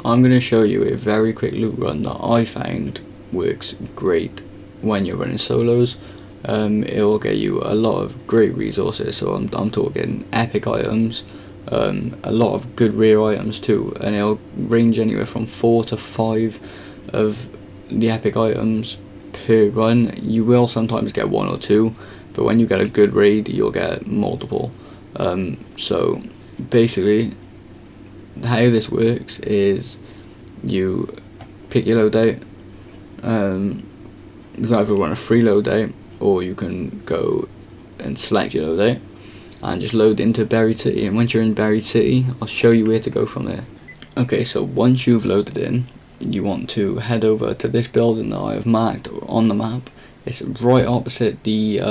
I'm going to show you a very quick loot run that I found works great when you're running solos. It will get you a lot of great resources, so I'm talking epic items, a lot of good rare items too, and it'll range anywhere from 4 to 5 of the epic items per run. You will sometimes get 1 or 2, but when you get a good raid you'll get multiple. So basically how this works is you pick your loadout. You can either run a free loadout, or you can go and select your loadout and just load into Buried City, and once you're in Buried City I'll show you where to go from there. Okay, so once you've loaded in, you want to head over to this building that I have marked on the map. It's right opposite the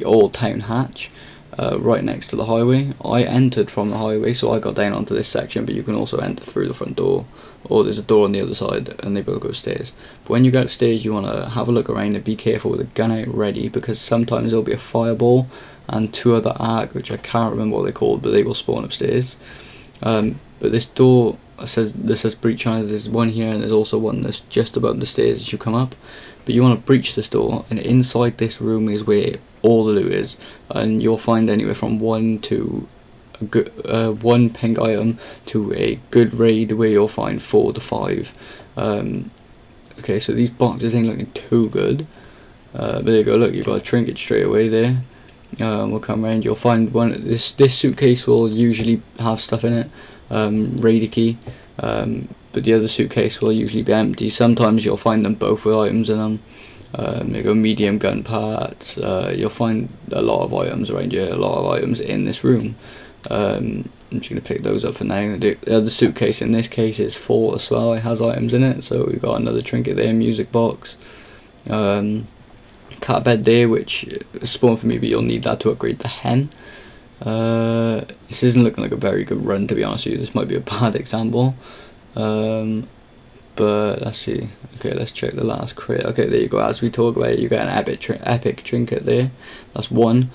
old town hatch, right next to the highway. I entered from the highway, so I got down onto this section, but you can also enter through the front door, or there's a door on the other side and they both go upstairs. But when you get upstairs you want to have a look around and be careful with the gun out ready, because sometimes there'll be a fireball and 2 other arc, which I can't remember what they're called, but they will spawn upstairs. But this door says breach on it. There's one here and there's also one that's just above the stairs as you come up. But you want to breach this door, and inside this room is where all the loot is, and you'll find anywhere from 1 to a good 1 pink item to a good raid where you'll find 4 to 5. Okay, so these boxes ain't looking too good, but there you go. Look, you've got a trinket straight away there. We'll come around, you'll find one. This suitcase will usually have stuff in it, raider key, but the other suitcase will usually be empty. Sometimes you'll find them both with items in them. There you go, medium gun parts. You'll find a lot of items around here, a lot of items in this room. I'm just going to pick those up for now. The other suitcase in this case is full as well, it has items in it, so we've got another trinket there, music box. Cat bed there, which spawned for me, but you'll need that to upgrade the hen. This isn't looking like a very good run, to be honest with you. This might be a bad example, but let's see. Okay, let's check the last crit. Okay, there you go. As we talk about it, you get an epic trinket there. That's 1.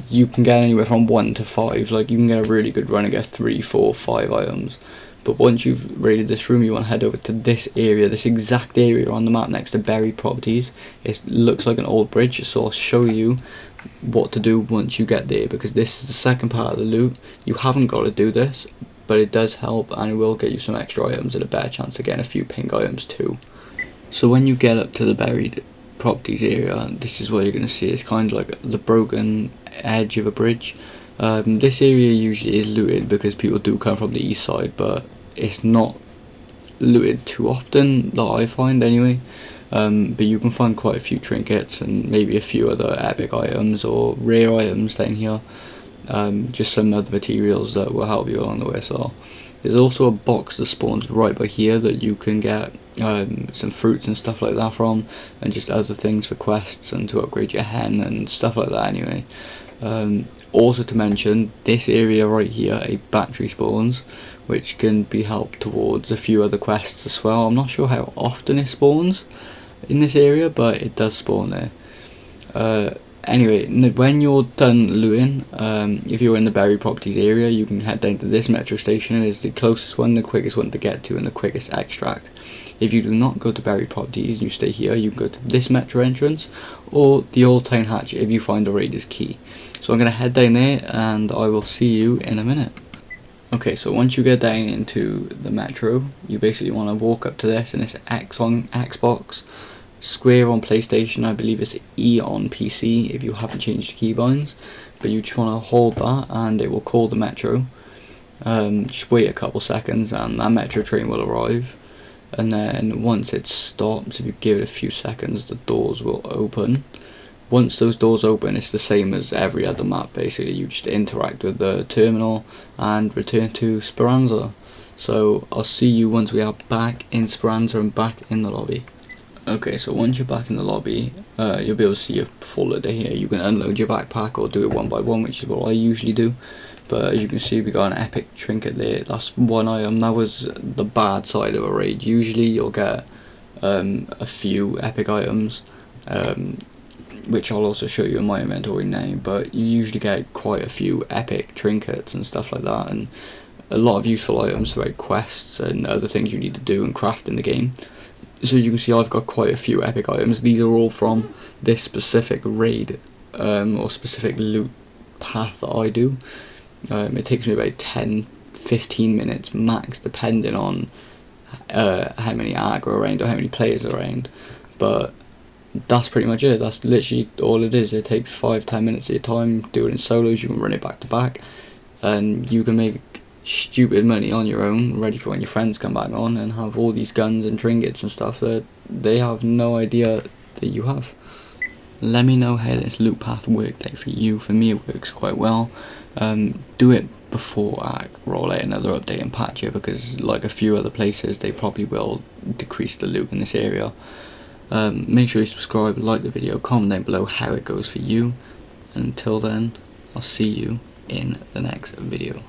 You can get anywhere from 1 to 5. Like, you can get a really good run and get 3, 4, 5 items. But once you've raided this room, you want to head over to this area, this exact area on the map next to buried properties. It looks like an old bridge, so I'll show you what to do once you get there, because this is the second part of the loot. You haven't got to do this, but it does help, and it will get you some extra items and a better chance of getting a few pink items too. So when you get up to the buried properties area, this is what you're going to see. It's kind of like the broken edge of a bridge. This area usually is looted because people do come from the east side, but it's not looted too often that I find anyway. But you can find quite a few trinkets and maybe a few other epic items or rare items down here. Just some other materials that will help you along the way. So there's also a box that spawns right by here that you can get some fruits and stuff like that from, and just other things for quests and to upgrade your hen and stuff like that anyway. Also to mention, this area right here, a battery spawns, which can be helped towards a few other quests as well. I'm not sure how often it spawns in this area, but it does spawn there. Anyway, when you're done looting, if you're in the buried properties area, you can head down to this metro station. It is the closest one, the quickest one to get to, and the quickest extract. If you do not go to buried properties, you stay here, you can go to this metro entrance, or the old town hatch if you find the raider's key. So I'm going to head down there, and I will see you in a minute. Okay, so once you get down into the metro, you basically want to walk up to this, and it's X on Xbox, square on PlayStation, I believe it's E on PC if you haven't changed the keybinds, but you just want to hold that and it will call the metro. Just wait a couple seconds and that metro train will arrive, and then once it stops, if you give it a few seconds, the doors will open. Once those doors open, it's the same as every other map basically. You just interact with the terminal and return to Speranza. So I'll see you once we are back in Speranza and back in the lobby. Okay, so once you're back in the lobby, you'll be able to see your full loader here. You can unload your backpack or do it one by one, which is what I usually do. But as you can see, we got an epic trinket there. That's 1 item. That was the bad side of a raid. Usually you'll get a few epic items, which I'll also show you in my inventory now, but you usually get quite a few epic trinkets and stuff like that, and a lot of useful items, like quests and other things you need to do and craft in the game. So as you can see, I've got quite a few epic items. These are all from this specific raid or specific loot path that I do. It takes me about 10-15 minutes max, depending on how many aggro around or how many players are around. But that's pretty much it. That's literally all it is. It takes 5-10 minutes of your time. Do it in solos. You can run it back to back, and you can make stupid money on your own, ready for when your friends come back on, and have all these guns and trinkets and stuff that they have no idea that you have. Let me know how this loot path worked out for you. For me, it works quite well. Do it before I roll out another update and patch it, because like a few other places, they probably will decrease the loot in this area. Make sure you subscribe, like the video, comment down below how it goes for you. Until then, I'll see you in the next video.